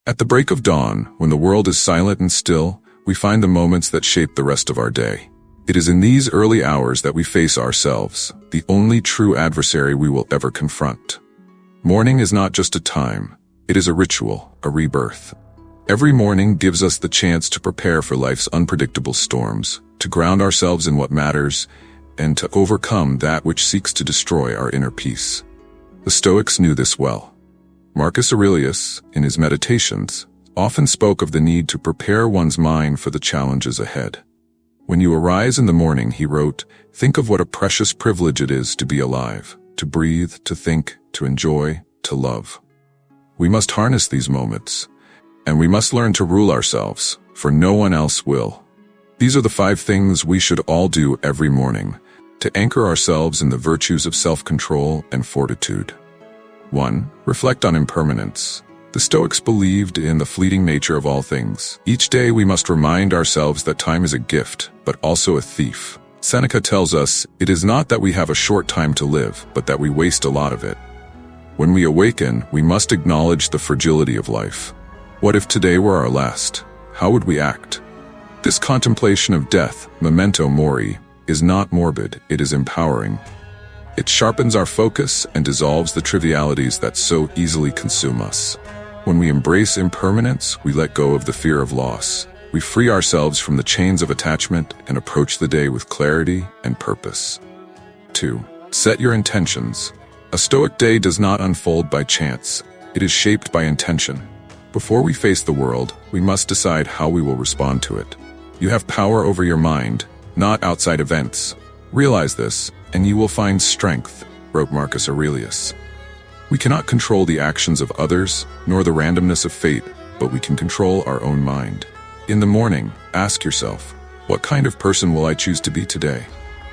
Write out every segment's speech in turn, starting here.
At the break of dawn, when the world is silent and still, we find the moments that shape the rest of our day. It is in these early hours that we face ourselves, the only true adversary we will ever confront. Morning is not just a time, it is a ritual, a rebirth. Every morning gives us the chance to prepare for life's unpredictable storms, to ground ourselves in what matters, and to overcome that which seeks to destroy our inner peace. The Stoics knew this well. Marcus Aurelius, in his Meditations, often spoke of the need to prepare one's mind for the challenges ahead. When you arise in the morning, he wrote, think of what a precious privilege it is to be alive, to breathe, to think, to enjoy, to love. We must harness these moments, and we must learn to rule ourselves, for no one else will. These are the 5 things we should all do every morning to anchor ourselves in the virtues of self-control and fortitude. 1. Reflect on impermanence. The Stoics believed in the fleeting nature of all things. Each day we must remind ourselves that time is a gift, but also a thief. Seneca tells us, it is not that we have a short time to live, but that we waste a lot of it. When we awaken, we must acknowledge the fragility of life. What if today were our last? How would we act? This contemplation of death, memento mori, is not morbid, it is empowering. It sharpens our focus and dissolves the trivialities that so easily consume us. When we embrace impermanence, we let go of the fear of loss. We free ourselves from the chains of attachment and approach the day with clarity and purpose. 2. Set your intentions. A Stoic day does not unfold by chance. It is shaped by intention. Before we face the world, we must decide how we will respond to it. You have power over your mind, not outside events. Realize this, and you will find strength, wrote Marcus Aurelius. We cannot control the actions of others, nor the randomness of fate, but we can control our own mind. In the morning, ask yourself, what kind of person will I choose to be today?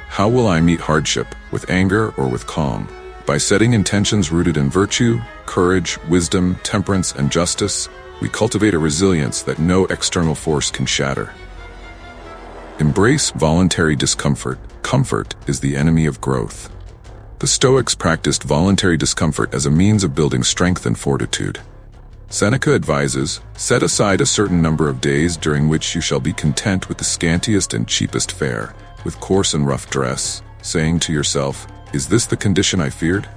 How will I meet hardship, with anger or with calm? By setting intentions rooted in virtue, courage, wisdom, temperance, and justice, we cultivate a resilience that no external force can shatter. Embrace voluntary discomfort. Comfort is the enemy of growth. The Stoics practiced voluntary discomfort as a means of building strength and fortitude. Seneca advises, set aside a certain number of days during which you shall be content with the scantiest and cheapest fare, with coarse and rough dress, saying to yourself, is this the condition I feared?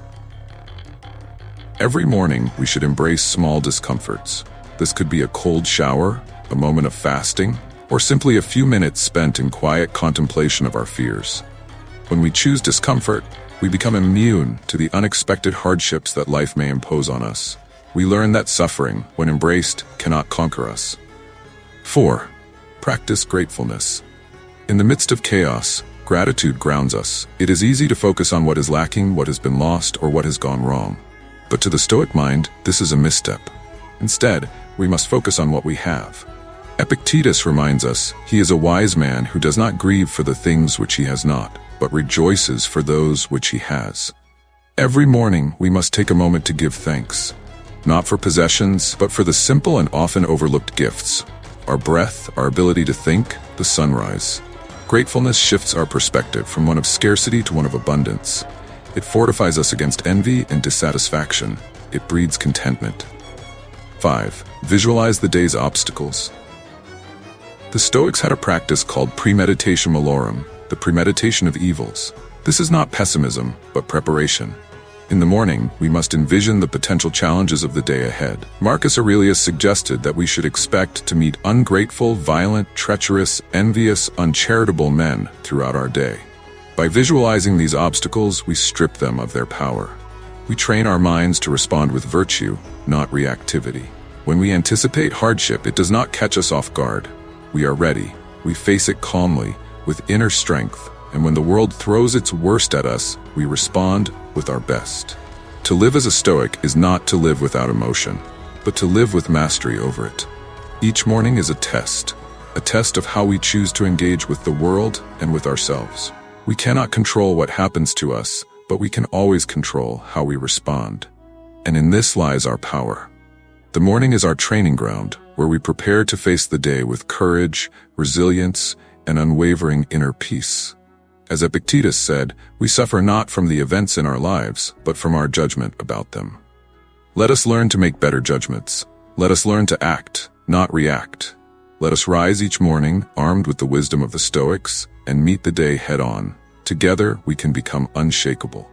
Every morning, we should embrace small discomforts. This could be a cold shower, a moment of fasting, or simply a few minutes spent in quiet contemplation of our fears. When we choose discomfort, we become immune to the unexpected hardships that life may impose on us. We learn that suffering, when embraced, cannot conquer us. 4. Practice gratefulness. In the midst of chaos, gratitude grounds us. It is easy to focus on what is lacking, what has been lost, or what has gone wrong. But to the Stoic mind, this is a misstep. Instead, we must focus on what we have. Epictetus reminds us, he is a wise man who does not grieve for the things which he has not, but rejoices for those which he has. Every morning, we must take a moment to give thanks, not for possessions, but for the simple and often overlooked gifts. Our breath, our ability to think, the sunrise. Gratefulness shifts our perspective from one of scarcity to one of abundance. It fortifies us against envy and dissatisfaction. It breeds contentment. 5. Visualize the day's obstacles. The Stoics had a practice called premeditation malorum, the premeditation of evils. This is not pessimism, but preparation. In the morning, we must envision the potential challenges of the day ahead. Marcus Aurelius suggested that we should expect to meet ungrateful, violent, treacherous, envious, uncharitable men throughout our day. By visualizing these obstacles, we strip them of their power. We train our minds to respond with virtue, not reactivity. When we anticipate hardship, it does not catch us off guard. We are ready. We face it calmly, with inner strength, and when the world throws its worst at us, we respond with our best. To live as a Stoic is not to live without emotion, but to live with mastery over it. Each morning is a test of how we choose to engage with the world and with ourselves. We cannot control what happens to us, but we can always control how we respond. And in this lies our power. The morning is our training ground, where we prepare to face the day with courage, resilience, and unwavering inner peace. As Epictetus said, we suffer not from the events in our lives, but from our judgment about them. Let us learn to make better judgments. Let us learn to act, not react. Let us rise each morning armed with the wisdom of the Stoics and meet the day head-on. Together, we can become unshakable.